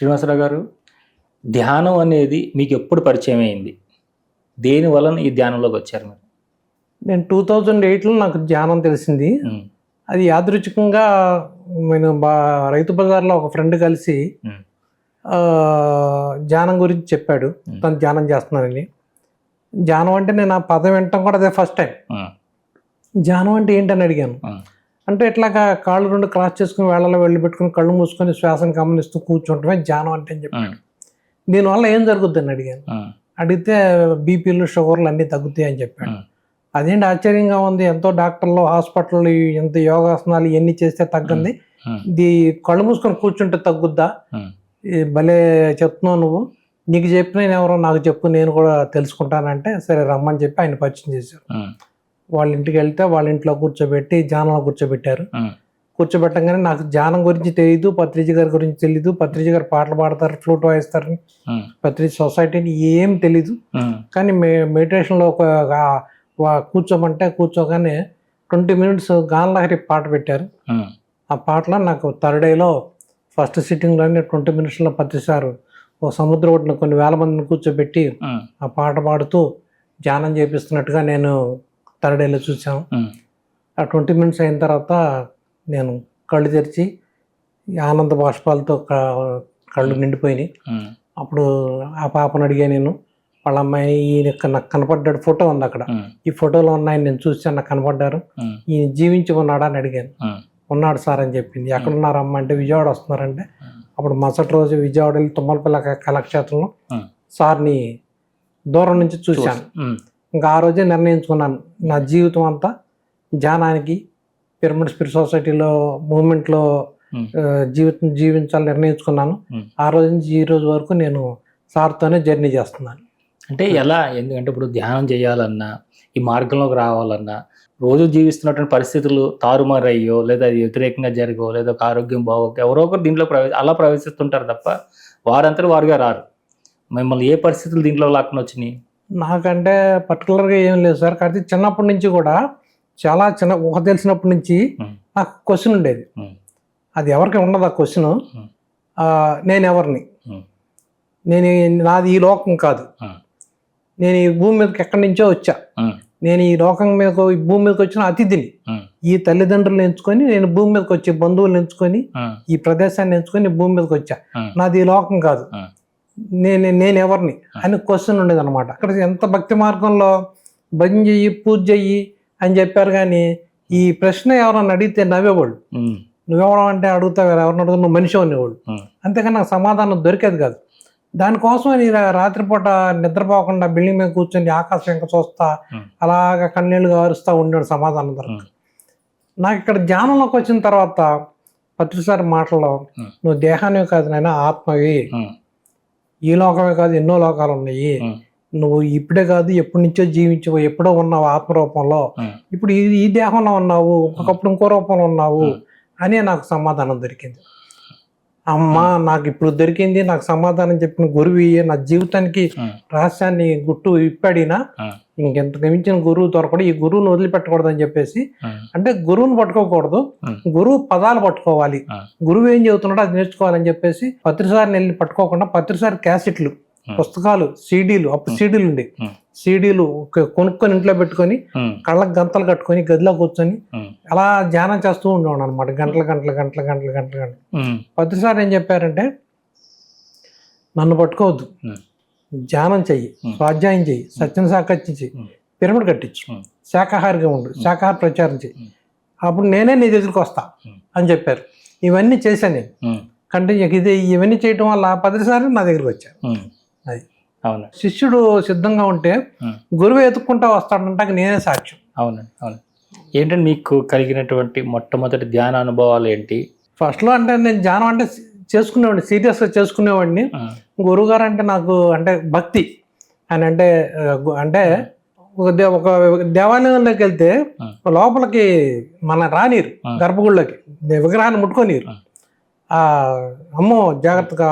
శ్రీనివాసరావు గారు, ధ్యానం అనేది మీకు ఎప్పుడు పరిచయం అయింది? దేని వలన ఈ ధ్యానంలోకి వచ్చారు మీరు? నేను 2008లో నాకు ధ్యానం తెలిసింది. అది యాదృచ్ఛికంగా నేను రైతు బజార్లో ఒక ఫ్రెండ్ కలిసి ధ్యానం గురించి చెప్పాడు. తను ధ్యానం చేస్తున్నానని. ధ్యానం అంటే నేను ఆ పదం వినటం కూడా అదే ఫస్ట్ టైం. ధ్యానం అంటే ఏంటని అడిగాను. అంటే ఇట్లాగా కాళ్ళు రెండు క్రాస్ చేసుకుని వేళలో వెళ్ళి పెట్టుకుని కళ్ళు మూసుకొని శ్వాసను గమనిస్తూ కూర్చుంటమే ధ్యానం అంటే అని చెప్పాడు. దీనివల్ల ఏం జరుగుద్ది అని అడిగాను. అడిగితే బీపీలు షుగర్లు అన్నీ తగ్గుతాయి అని చెప్పాడు. అదేంటి ఆశ్చర్యంగా ఉంది, ఎంతో డాక్టర్లు హాస్పిటల్ ఎంత యోగాసనాలు ఇవన్నీ చేస్తే తగ్గింది, ఇది కళ్ళు మూసుకొని కూర్చుంటే తగ్గుద్దా? భలే చెప్తున్నావు నువ్వు, నీకు చెప్పిన ఎవరో నాకు చెప్పు, నేను కూడా తెలుసుకుంటానంటే సరే రమ్మని చెప్పి ఆయన పరిచయం చేశారు. వాళ్ళ ఇంటికి వెళ్తే వాళ్ళ ఇంట్లో కూర్చోబెట్టి ధ్యానంలో కూర్చోబెట్టారు. కూర్చోబెట్టంగానే నాకు ధ్యానం గురించి తెలియదు, పత్రిజీ గారి గురించి తెలీదు. పత్రిజీ గారు పాటలు పాడతారు, ఫ్లూట్ వాయిస్తారు, పత్రిజీ సొసైటీని ఏం తెలీదు. కానీ మెడిటేషన్లో కూర్చోమంటే కూర్చోగానే 20 minutes గానలహరి పాట పెట్టారు. ఆ పాటలో నాకు థర్డ్ డేలో ఫస్ట్ సిట్టింగ్లోనే 20 minutesలో పత్రిసారు ఓ సముద్ర ఒడ్డున కొన్ని వేల మందిని కూర్చోబెట్టి ఆ పాట పాడుతూ ధ్యానం చేపిస్తున్నట్టుగా నేను థర్డ్ డేలో చూసాను. ఆ 20 minutes అయిన తర్వాత నేను కళ్ళు తెరిచి ఆనంద బాష్పాలతో కళ్ళు నిండిపోయినాయి. అప్పుడు ఆ పాపను అడిగా నేను, వాళ్ళ అమ్మాయి ఈయన నాకు కనపడ్డాడు, ఫోటో ఉంది అక్కడ, ఈ ఫోటోలో ఉన్నాయని నేను చూసాను, నాకు కనపడ్డారు, ఈయన జీవించి ఉన్నాడా అని అడిగాను. ఉన్నాడు సార్ అని చెప్పింది. ఎక్కడున్నారమ్మ అంటే విజయవాడ వస్తున్నారంటే, అప్పుడు మరుసటి రోజు విజయవాడ వెళ్ళి తుమ్మలపల్లి కళాక్షేత్రంలో సార్ని దూరం నుంచి చూశాను. ఇంకా ఆ రోజే నిర్ణయించుకున్నాను, నా జీవితం అంతా ధ్యానానికి, పిరమిడ్ స్పిరిట్ సొసైటీలో మూవ్మెంట్లో జీవించాలని నిర్ణయించుకున్నాను. ఆ రోజు నుంచి ఈ రోజు వరకు నేను సార్తోనే జర్నీ చేస్తున్నాను. అంటే ఎలా? ఎందుకంటే ఇప్పుడు ధ్యానం చేయాలన్నా, ఈ మార్గంలోకి రావాలన్నా, రోజు జీవిస్తున్నటువంటి పరిస్థితులు తారుమారయ్యో, లేదా అది వ్యతిరేకంగా జరగో, లేదా ఒక ఆరోగ్యం బాగోక ఎవరో ఒకరు దీంట్లో అలా ప్రవేశిస్తుంటారు తప్ప వారంతా వారుగా రారు. మిమ్మల్ని ఏ పరిస్థితులు దీంట్లో లాక్కుని వచ్చినాయి? నాకంటే పర్టికులర్గా ఏం లేదు సార్. కానీ చిన్నప్పటి నుంచి కూడా చాలా ఊహ తెలిసినప్పటి నుంచి నాకు క్వశ్చన్ ఉండేది. అది ఎవరికి ఉండదు ఆ క్వశ్చన్. నేను ఎవరిని, నాది ఈ లోకం కాదు, నేను ఈ భూమి మీదకి ఎక్కడి నుంచో వచ్చా, నేను ఈ లోకం మీద ఈ భూమి మీదకి వచ్చిన అతిథిని, ఈ తల్లిదండ్రులు ఎంచుకొని నేను భూమి మీదకి వచ్చే బంధువులు ఎంచుకొని ఈ ప్రదేశాన్ని ఎంచుకొని భూమి మీదకి వచ్చా, నాది ఈ లోకం కాదు, నేను ఎవరిని అని క్వశ్చన్ ఉండేది అనమాట. అక్కడ ఎంత భక్తి మార్గంలో భజన చెయ్యి, పూజ చెయ్యి అని చెప్పారు. కానీ ఈ ప్రశ్న ఎవరన్నా అడిగితే నవ్వేవాళ్ళు. నువ్వెవడం అంటే అడుగుతావు, ఎవరిని అడుగుతావు, నువ్వు మనిషి అనేవాళ్ళు. అంతేకాని నాకు సమాధానం దొరికేది కాదు. దానికోసం నేను రాత్రిపూట నిద్రపోకుండా బిల్డింగ్ మీద కూర్చొని ఆకాశం ఇంకా చూస్తా అలాగా కన్నీళ్ళుగా అరుస్తూ ఉండేవాడు సమాధానం దొరకదు. నాకు ఇక్కడ ధ్యానంలోకి వచ్చిన తర్వాత పత్రిసారి మాటల్లో, నువ్వు దేహానివి కాదు నాయన, ఆత్మవి, ఈ లోకమే కాదు ఎన్నో లోకాలు ఉన్నాయి, నువ్వు ఇప్పుడే కాదు ఎప్పటి నుంచో జీవించవు, ఎప్పుడో ఉన్నావు ఆత్మరూపంలో, ఇప్పుడు ఈ దేహంలో ఉన్నావు, ఒకప్పుడు ఇంకో రూపంలో ఉన్నావు అని నాకు సమాధానం దొరికింది. అమ్మా నాకు ఇప్పుడు దొరికింది, నాకు సమాధానం చెప్పిన గురువు నా జీవితానికి రహస్యాన్ని గుట్టు ఇప్పాడినా, ఇంకెంత మించిన గురువు దొరకడు, ఈ గురువుని వదిలిపెట్టకూడదు అని చెప్పేసి, అంటే గురువుని పట్టుకోకూడదు, గురువు పదాలు పట్టుకోవాలి, గురువు ఏం చెబుతున్నాడో అది నేర్చుకోవాలని చెప్పేసి పత్రిసారిని వెళ్ళి పట్టుకోకుండా పత్రిసారి క్యాసెట్లు, పుస్తకాలు, సీడీలు, అప్పుడు సీడీలు ఉండే, సీడీలు కొనుక్కొని ఇంట్లో పెట్టుకొని కళ్ళకు గంతలు కట్టుకొని గదిలో కూర్చొని అలా ధ్యానం చేస్తూ ఉండేవాడు అనమాట. గంటలు. పత్రిసారి ఏం చెప్పారంటే, నన్ను పట్టుకోవద్దు, ధ్యానం చెయ్యి, స్వాధ్యాయం చెయ్యి, సత్యం సాకత్యం చెయ్యి, పిరమిడ్ కట్టించు, శాకాహారిగా ఉండు, శాకాహార ప్రచారం చెయ్యి, అప్పుడు నేనే నీ దగ్గరికి వస్తా అని చెప్పారు. ఇవన్నీ చేశాను నేను. కంటే ఇవన్నీ చేయటం వల్ల పత్రిసారి నా దగ్గరికి వచ్చారు. అది అవును, శిష్యుడు సిద్ధంగా ఉంటే గురువు ఎత్తుక్కుంటా వస్తాడంటే నేనే సాక్ష్యం. అవునండి, అవును. ఏంటంటే మీకు కలిగినటువంటి మొట్టమొదటి ధ్యాన అనుభవాలు ఏంటి? ఫస్ట్లో అంటే నేను ధ్యానం అంటే చేసుకునేవాడిని, సీరియస్గా చేసుకునేవాడిని. గురువు గారు అంటే నాకు అంటే భక్తి అని అంటే ఒక దేవాలయంలోకి వెళ్తే లోపలికి మన రానీరు, గర్భగుడిలోకి విగ్రహాన్ని ముట్టుకోనీరు. అమ్మో జాగ్రత్తగా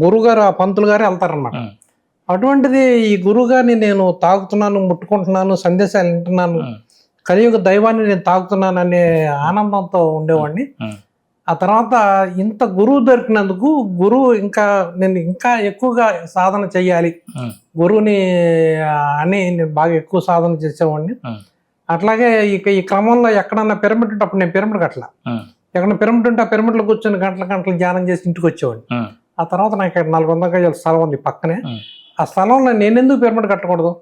గురువు గారు, ఆ పంతులు గారే వెళ్తారన్నమాట. అటువంటిది ఈ గురువు గారిని నేను తాకుతున్నాను, ముట్టుకుంటున్నాను, సందేశాలు వింటున్నాను, కలియుగ దైవాన్ని నేను తాకుతున్నాను అనే ఆనందంతో ఉండేవాడిని. ఆ తర్వాత ఇంత గురువు దొరికినందుకు గురువు నేను ఇంకా ఎక్కువగా సాధన చెయ్యాలి, గురువుని అని నేను బాగా ఎక్కువ సాధన చేసేవాడిని. అట్లాగే ఇక ఈ క్రమంలో ఎక్కడన్నా పిరమిడ్ ఉంటే అప్పుడు నేను పిరమిడ్ కట్టలా, ఎక్కడ పిరమిడ్ ఉంటే ఆ పిరమిడ్లో కూర్చొని గంటలు ధ్యానం చేసి ఇంటికి వచ్చేవాడిని. ఆ తర్వాత నాకు 400 గజాల స్థలం ఉంది పక్కనే. ఆ స్థలంలో నేనెందుకు పిరమిడ్ కట్టకూడదు,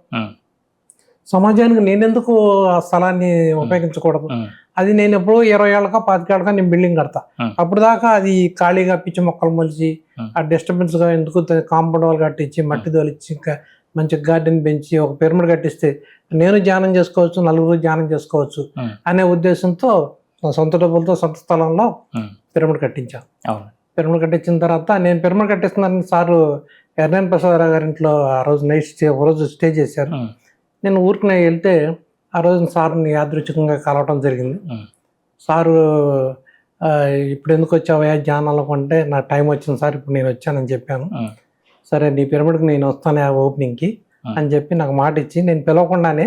సమాజానికి నేనెందుకు ఆ స్థలాన్ని ఉపయోగించకూడదు? అది నేను ఎప్పుడో 20 ఏళ్ళకో 25 ఏళ్ళకో నేను బిల్డింగ్ కడతా, అప్పుడు దాకా అది ఖాళీగా పిచ్చి మొక్కలు మొలిచి ఆ డిస్టర్బెన్స్ గా ఎందుకు కాంపౌండ్ వాళ్ళు కట్టించి మట్టి తోలిచ్చి ఇంకా మంచి గార్డెన్ పెంచి ఒక పిరమిడ్ కట్టిస్తే నేను ధ్యానం చేసుకోవచ్చు, నలుగురు ధ్యానం చేసుకోవచ్చు అనే ఉద్దేశంతో సొంత డబ్బులతో సొంత స్థలంలో పిరమిడ్ కట్టించాను. పిరమిడ్ కట్టించిన తర్వాత నేను పిరమిడ్ కట్టిస్తున్నాను సారు ఎర్రన్ ప్రసాదరావు గారి ఇంట్లో ఆ రోజు ఒక రోజు స్టే చేశారు. నేను ఊరికి వెళ్తే ఆ రోజు సార్ని యాదృచ్ఛికంగా కలవటం జరిగింది. సారు ఇప్పుడు ఎందుకు వచ్చావా ధ్యానాలకు అంటే, నా టైం వచ్చింది సార్, ఇప్పుడు నేను వచ్చానని చెప్పాను. సరే నీ పిరమిడ్కి నేను వస్తాను ఓపెనింగ్కి అని చెప్పి నాకు మాట ఇచ్చి, నేను పిలవకుండానే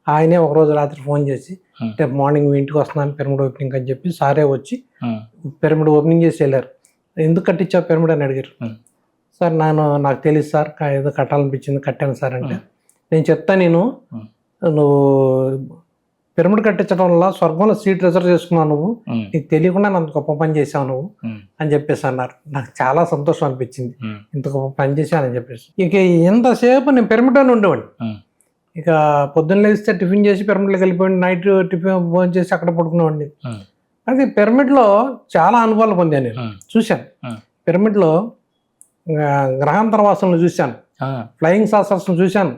ఆయనే ఒకరోజు రాత్రి ఫోన్ చేసి రేపు మార్నింగ్ మీ ఇంటికి వస్తున్నాను పిరమిడ్ ఓపెనింగ్ అని చెప్పి సారే వచ్చి పిరమిడ్ ఓపెనింగ్ చేసి వెళ్ళారు. ఎందుకు కట్టించావు పిరమిడ్ అని అడిగారు. సార్ నాకు తెలియదు సార్, ఏదో కట్టాలనిపించింది కట్టాను సార్ అంటే, నేను చెప్తా నువ్వు పిరమిడ్ కట్టించడం వల్ల స్వర్గంలో సీట్ రిజర్వ్ చేసుకున్నావు, నువ్వు నీకు తెలియకుండా నన్ను గొప్ప పని చేసావు నువ్వు అని చెప్పేసి అన్నారు. నాకు చాలా సంతోషం అనిపించింది, ఇంత గొప్ప పని చేశానని చెప్పేసి. ఇక ఎంతసేపు నేను పిరమిడ్లోనే ఉండేవాడిని. ఇక పొద్దున్న లేస్తే టిఫిన్ చేసి పిరమిడ్లోకి వెళ్ళిపోయింది, నైట్ టిఫిన్ భోజనం చేసి అక్కడ పడుకునేవాడిని. అది పిరమిడ్లో చాలా అనుభవాలు పొందాను, నేను చూశాను. పిరమిడ్లో గ్రహాంతరవాసులను చూశాను, ఫ్లయింగ్ సాసర్స్ చూశాను,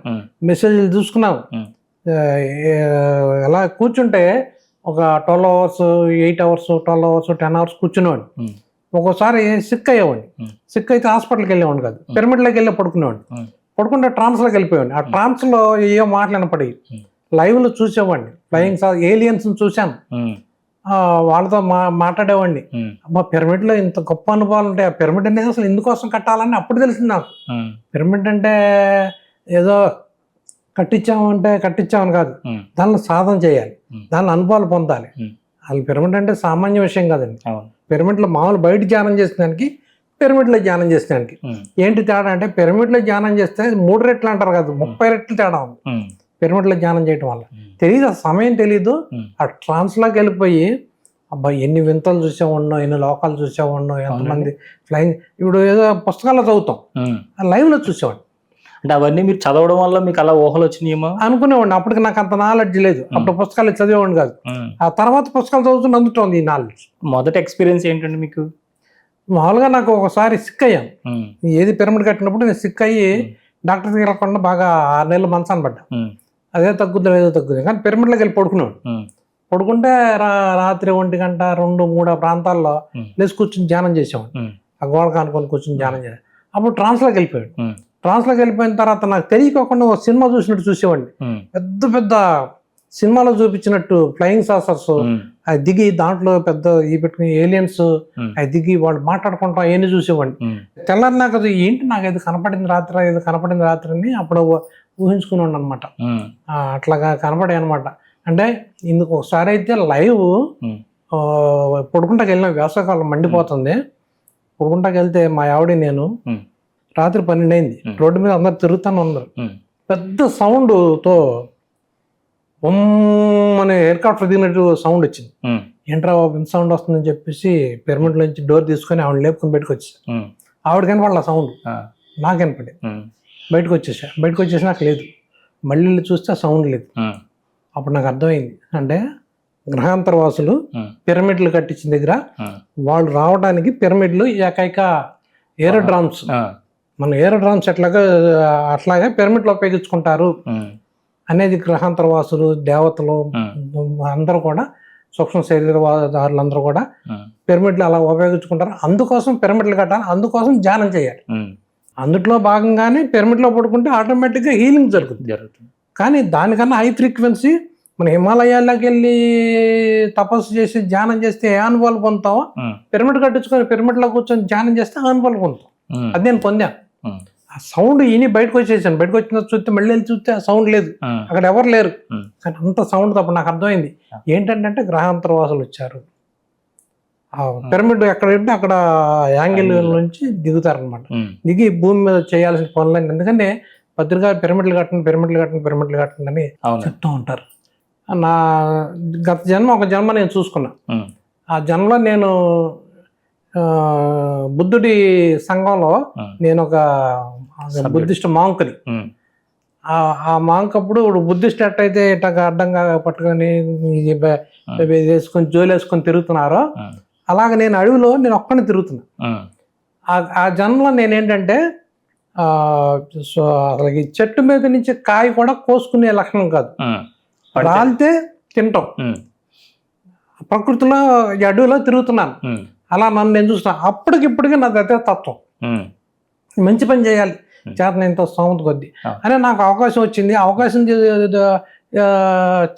మెసేజ్లు చూసుకున్నాను. ఎలా కూర్చుంటే ఒక 12 అవర్స్ 8 అవర్స్ 12 అవర్స్ 10 అవర్స్ కూర్చునేవాడిని. ఒక్కోసారి సిక్ అయ్యేవాడిని, సిక్ అయితే హాస్పిటల్కి వెళ్ళేవాడిని కాదు, పిరమిడ్లోకి వెళ్ళి పడుకునేవాడిని. పడుకుంటే ట్రాన్స్లోకి వెళ్ళిపోయాడు. ఆ ట్రాన్స్లో ఏవో మాట్లాడినప్పటి లైవ్లో చూసేవాడిని. ఫ్లయింగ్ ఏలియన్స్ చూశాను, వాళ్ళతో మాట్లాడేవాడిని. అబ్బా పిరమిడ్లో ఇంత గొప్ప అనుభవాలు ఉంటాయి, ఆ పిరమిడ్ అనేది అసలు ఎందుకోసం కట్టాలని అప్పుడు తెలిసింది నాకు. పిరమిడ్ అంటే ఏదో కట్టించామని కాదు, దానిలో సాధన చేయాలి, దానిలో అనుభవాలు పొందాలి. అసలు పిరమిడ్ అంటే సామాన్య విషయం కాదండి. పిరమిడ్లో మామూలు బయట ధ్యానం చేసేదానికి పిరమిడ్లో ధ్యానం చేసేదానికి ఏంటి తేడా అంటే, పిరమిడ్లో ధ్యానం చేస్తే 3 రెట్లు అంటారు కదా, 30 రెట్లు తేడా ఉంది పిరమిడ్లో ధ్యానం చేయడం వల్ల. తెలియదు, సమయం తెలీదు. ఆ ట్రాన్స్లోకి వెళ్ళిపోయి అబ్బా ఎన్ని వింతలు చూసేవాడినో, ఎన్ని లోకాలు చూసేవాడినో, ఎంతమంది ఫ్లయింగ్, ఇప్పుడు ఏదో పుస్తకాల్లో చదువుతాం, లైవ్లో చూసేవాడిని. అంటే అవన్నీ మీరు చదవడం వల్ల మీకు అలా ఊహలు వచ్చినాయేమో అనుకునేవాడిని. అప్పటికి నాకు అంత నాలెడ్జ్ లేదు, అప్పుడు పుస్తకాలు చదివేవాడిని కాదు. ఆ తర్వాత పుస్తకాలు చదువుతున్న అందుతోంది ఈ నాలెడ్జ్. మొదటి ఎక్స్పీరియన్స్ ఏంటండి మీకు? మామూలుగా నాకు ఒకసారి సిక్ అయ్యాను, ఏది పిరమిడ్ కట్టినప్పుడు నేను సిక్ అయ్యి డాక్టర్ దగ్గర వెళ్ళకుండా బాగా 6 నెలలు మంచాన పడ్డా. అదే తగ్గుద్ది ఏదో తగ్గుద్ది, కానీ పిరమిడ్లోకి వెళ్ళి పడుకుంటే రాత్రి 1 గంట 2, 3 ప్రాంతాల్లో లేచి కూర్చొని ధ్యానం చేసేవాడిని. ఆ గోడకు అనుకొని కూర్చొని ధ్యానం చేయాలి. అప్పుడు ట్రాన్స్లోకి వెళ్ళిపోయాడు. ట్రాన్స్లోకి వెళ్ళిపోయిన తర్వాత నాకు తెలియకోకుండా ఒక సినిమా చూసినట్టు చూసేవాడిని. పెద్ద పెద్ద సినిమాలో చూపించినట్టు ఫ్లయింగ్ సాసర్స్ అది దిగి దాంట్లో పెద్ద పెట్టుకుని ఏలియన్స్ అది దిగి వాళ్ళు మాట్లాడుకుంటాం అవన్నీ చూసేవాడిని. తెల్లారి నాకు అది ఏంటి, నాకు ఏది కనపడింది రాత్రి అని అప్పుడు ఊహించుకున్నాను అనమాట. అట్లాగా కనపడాయి అనమాట. అంటే ఇందుకు ఒకసారి అయితే లైవ్ పొడుకుంటాకి వెళ్ళిన, వేసవకాలం మండిపోతుంది, పొడుకుంటాకి వెళ్తే మా ఆవిడ నేను రాత్రి 12 అయింది, రోడ్డు మీద అందరు తిరుగుతానే ఉన్నారు. పెద్ద సౌండ్తో అనే హెలికాప్టర్ దిగినట్టు సౌండ్ వచ్చింది. ఏంట్రా బాబు ఇంత సౌండ్ వస్తుందని చెప్పేసి పిరమిడ్ నుంచి డోర్ తీసుకొని ఆవిడ లేపుకొని బయటకు వచ్చేసాను. ఆవిడ కనపడలా సౌండ్, నాకు కనపడి బయటకు వచ్చేసి నాకు లేదు. మళ్ళీ చూస్తే ఆ సౌండ్ లేదు. అప్పుడు నాకు అర్థమైంది, అంటే గ్రహాంతరవాసులు పిరమిడ్లు కట్టించిన దగ్గర వాళ్ళు రావడానికి పిరమిడ్లు ఏకైక ఏరోడ్రామ్స్, మన ఏరోడ్రామ్స్ అట్లాగే పిరమిడ్లు ఉపయోగించుకుంటారు అనేది గ్రహాంతరవాసులు దేవతలు అందరూ కూడా, సూక్ష్మ శరీరదారులు అందరూ కూడా పిరమిడ్లు అలా ఉపయోగించుకుంటారు. అందుకోసం పిరమిడ్లు కట్టాలి, అందుకోసం ధ్యానం చేయాలి. అందుట్లో భాగంగానే పిరమిడ్లో పడుకుంటే ఆటోమేటిక్గా హీలింగ్ జరుగుతుంది. కానీ దానికన్నా హై ఫ్రీక్వెన్సీ మన హిమాలయాల్లోకి వెళ్ళి తపస్సు చేసి ధ్యానం చేస్తే ఏ అనుభవాలు పొందుతామో, పిరమిడ్ కట్టించుకొని పిరమిడ్లో కూర్చొని ధ్యానం చేస్తే అనుభవాలు పొందుతాం. అది నేను పొందాను. ఆ సౌండ్ ఈయన బయటకు వచ్చేసాను. బయటకు వచ్చిన చూస్తే మళ్ళీ వెళ్ళి చూస్తే ఆ సౌండ్ లేదు, అక్కడ ఎవరు లేరు. కానీ అంత సౌండ్ తప్ప నాకు అర్థమైంది ఏంటంటే గ్రహాంతరవాసులు వచ్చారు. పిరమిడ్ ఎక్కడ ఉంటే అక్కడ యాంగిల్ నుంచి దిగుతారనమాట. దిగి భూమి మీద చేయాల్సిన పనులని, ఎందుకంటే పత్రికా పిరమిడ్లు కట్టండి అని చెప్తూ ఉంటారు. నా గత జన్మ ఒక జన్మ నేను చూసుకున్నా. ఆ జన్మలో నేను బుద్ధుడి సంఘంలో నేను ఒక బుద్ధిస్ట్ మాంకుని. ఆ మాంక్ అప్పుడు బుద్ధిస్ట్ ఎట్టయితే ఇట్లా అడ్డంగా పట్టుకొని వేసుకొని జోలు వేసుకొని తిరుగుతున్నారో అలాగే నేను అడవిలో నేను ఒక్కడిని తిరుగుతున్నా. ఆ జన్మలో నేనేంటంటే అసలు చెట్టు మీద నుంచి కాయ కూడా కోసుకునే లక్షణం కాదు, రాలితే తింటాం. ప్రకృతిలో ఈ అడవిలో తిరుగుతున్నాను. అలా నన్ను నేను చూస్తున్నాను. అప్పటికిప్పటికీ నాది అదే తత్వం, మంచి పని చేయాలి చేతనంత స్తోమత కొద్ది అనే నాకు అవకాశం వచ్చింది. అవకాశం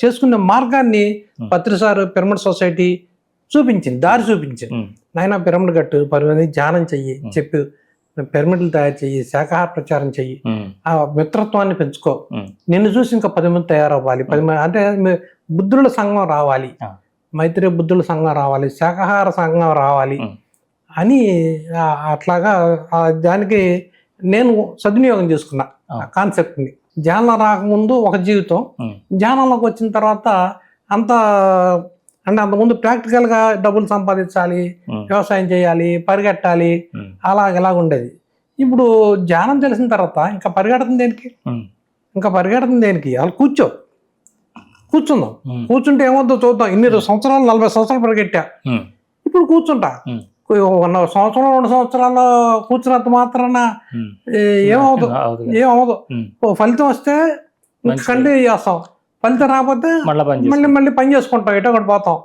చేసుకునే మార్గాన్ని పత్రిసారు పిరమిడ్ సొసైటీ చూపించింది, దారి చూపించింది. నాయన పిరమిడ్ కట్టు, 10 మంది ధ్యానం చెయ్యి చెప్పి, పిరమిడ్లు తయారు చెయ్యి, శాఖాహార ప్రచారం చెయ్యి, ఆ మిత్రత్వాన్ని పెంచుకో, నిన్ను చూసి ఇంకా 10 మంది తయారవ్వాలి, 10 మంది అంటే బుద్ధుల సంఘం రావాలి, మైత్రి బుద్ధుల సంఘం రావాలి, శాఖాహార సంఘం రావాలి అని అట్లాగా దానికి నేను సద్వినియోగం చేసుకున్నా ఆ కాన్సెప్ట్ని. ధ్యానం రాకముందు ఒక జీవితం, ధ్యానంలోకి వచ్చిన తర్వాత అంత అంటే అంతకుముందు ప్రాక్టికల్గా డబ్బులు సంపాదించాలి, వ్యవసాయం చేయాలి, పరిగెట్టాలి, ఇలాగ ఉండేది. ఇప్పుడు ధ్యానం తెలిసిన తర్వాత ఇంకా పరిగెడుతుంది దేనికి? అలా కూర్చుందాం, కూర్చుంటే ఏమవుతుందో చూద్దాం. ఇన్ని సంవత్సరాలు 40 సంవత్సరాలు పరిగెట్టా, ఇప్పుడు కూర్చుంటా. 1 సంవత్సరం 2 సంవత్సరాలు కూర్చున్నంత మాత్రాన ఏమవుదు. ఫలితం వస్తే కంటిన్యూ చేస్తాం, ఫలితం రాకపోతే మళ్ళీ పని చేసుకుంటాం, ఎటో ఒకటి పోతాం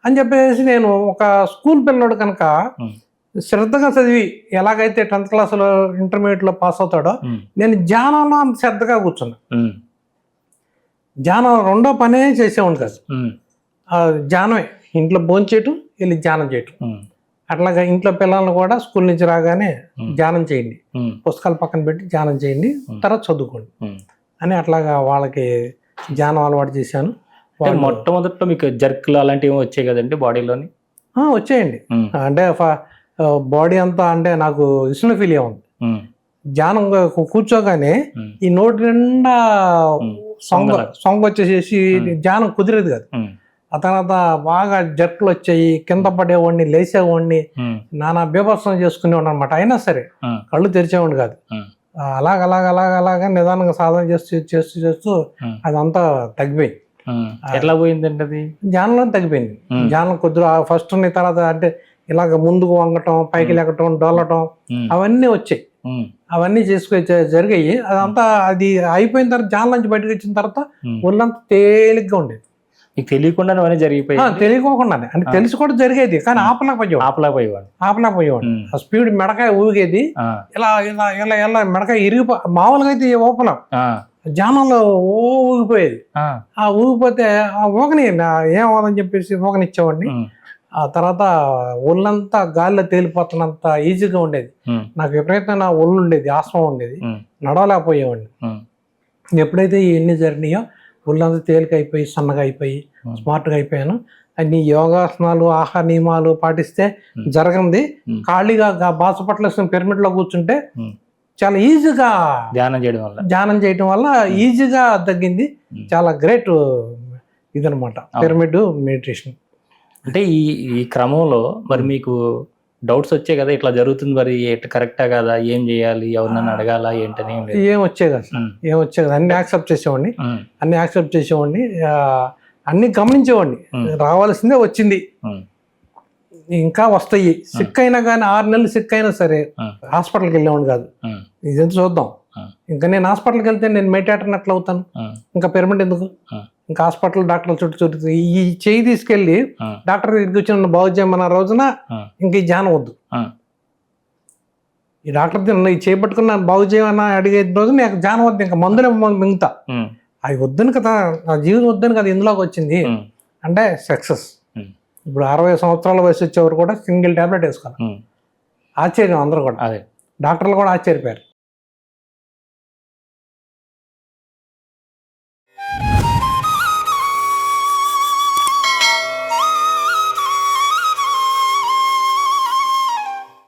అని చెప్పేసి నేను ఒక స్కూల్ పిల్లడు కనుక శ్రద్ధగా చదివి ఎలాగైతే 10th క్లాస్లో ఇంటర్మీడియట్లో పాస్ అవుతాడో నేను ధ్యానంలో అంత శ్రద్ధగా కూర్చున్నా. ధ్యానం రెండో పనే చేసేవాడు కాదు, ధ్యానమే. ఇంట్లో భోంచేయటం, వెళ్ళి ధ్యానం చేయటం. అట్లాగా ఇంట్లో పిల్లలను కూడా స్కూల్ నుంచి రాగానే ధ్యానం చేయండి, పుస్తకాలు పక్కన పెట్టి ధ్యానం చేయండి, తర్వాత చదువుకోండి అని అట్లాగా వాళ్ళకి ధ్యానం అలవాటు చేశాను. మొట్టమొదట్లో మీకు జర్క్లు అలాంటివి వచ్చాయి కదండి బాడీలోని? వచ్చాయండి. అంటే బాడీ అంతా అంటే నాకు ఇస్నోఫిలియా ఉంది. ధ్యానం కూర్చోగానే ఈ నోటి నిండా సొంగ వచ్చేసేసి ధ్యానం కుదిరేది కాదు. ఆ తర్వాత బాగా జర్కులు వచ్చాయి, కింద పడేవాడిని, లేచేవాడిని, నానా బీభత్సం చేసుకునేవాడు అనమాట. అయినా సరే కళ్ళు తెరిచేవాడిని కాదు. అలాగా నిదానంగా సాధన చేస్తూ అదంతా తగ్గిపోయింది. ఎట్లా పోయిందండి అది? ధ్యానంలో తగ్గిపోయింది. ధ్యానం కొద్దిగా ఫస్ట్ ఉన్న తర్వాత అంటే ఇలాగ ముందుకు వంగటం, పైకి లెక్కటం, డొల్లటం అవన్నీ వచ్చాయి. అవన్నీ జరిగాయి. అదంతా అది అయిపోయిన తర్వాత ధ్యానం నుంచి బయటకు వచ్చిన తర్వాత ఒళ్ళంతా తేలిగ్గా ఉండేది. మీకు తెలియకుండా అవన్నీ జరిగిపోయాయి? తెలియకోకుండానే, అంటే తెలిసి కూడా జరిగేది కానీ ఆపలేకపోయేవాడు. ఆ స్పీడ్ మెడకాయ ఊగేది, ఇలా ఇలా ఇలా ఇలా మెడకాయ మామూలుగా అయితే ఓపలం, ధ్యానంలో ఊగిపోయేది. ఆ ఊగిపోతే ఊగని ఏమవుదని చెప్పేసి ఊగనిచ్చేవాడిని. ఆ తర్వాత ఒళ్ళంతా గాలిలో తేలిపోతున్నంత ఈజీగా ఉండేది. నాకు విపరీతమైన ఒళ్ళు ఉండేది, ఆశ్రమం ఉండేది, నడవలేకపోయేవాడిని. ఎప్పుడైతే ఇవన్నీ జరిగినాయో ఒళ్ళంతా తేలికైపోయి, సన్నగా అయిపోయి, స్మార్ట్గా అయిపోయాను. అన్ని యోగాసనాలు, ఆహార నియమాలు పాటిస్తే జరగంది. ఖాళీగా బాసపట్ల పిరమిడ్లో కూర్చుంటే చాలా ఈజీగా ధ్యానం చేయడం వల్ల ఈజీగా తగ్గింది. చాలా గ్రేట్ ఇదనమాట పిరమిడ్ మెడిటేషన్. అంటే ఈ క్రమంలో మరి మీకు డౌట్స్ వచ్చాయి కదా, ఇట్లా జరుగుతుంది, మరి కరెక్టా కదా, ఏం చేయాలి, ఎవరినైనా అడగాల ఏంటని? ఏం వచ్చాయి కదా, అన్ని యాక్సెప్ట్ చేసేవాడిని, అన్ని గమనించేవాడిని. రావాల్సిందే వచ్చింది, ఇంకా వస్తాయి. సిక్ అయినా కానీ 6 నెలలు సిక్ అయినా సరే హాస్పిటల్కి వెళ్ళేవాడిని కాదు. ఇదంతా చూద్దాం, ఇంకా నేను హాస్పిటల్కి వెళ్తే నేను మెడిటేటర్ని ఎట్లా అవుతాను, ఇంకా పిరమిడ్ ఎందుకు, ఇంకా హాస్పిటల్ డాక్టర్ల చుట్టూ ఈ చేయి తీసుకెళ్లి డాక్టర్ దగ్గరికి వచ్చి నన్ను బాగు చేయమన్న రోజున ఇంక ఈ ధ్యానం వద్దు. ఈ డాక్టర్ ఈ చేపట్టుకుని నన్ను బాగు చేయమని అడిగే రోజు నాకు ధ్యానం వద్దు, ఇంకా మందులే మింగుతా. అవి వద్దని కదా, నా జీవితం వద్దని కదా ఇందులోకి వచ్చింది అంటే సక్సెస్. ఇప్పుడు 60 సంవత్సరాల వయసు వచ్చేవారు కూడా సింగిల్ టాబ్లెట్ వేసుకోవాలి. ఆశ్చర్యం అందరూ కూడా, డాక్టర్లు కూడా ఆశ్చర్యపోయారు.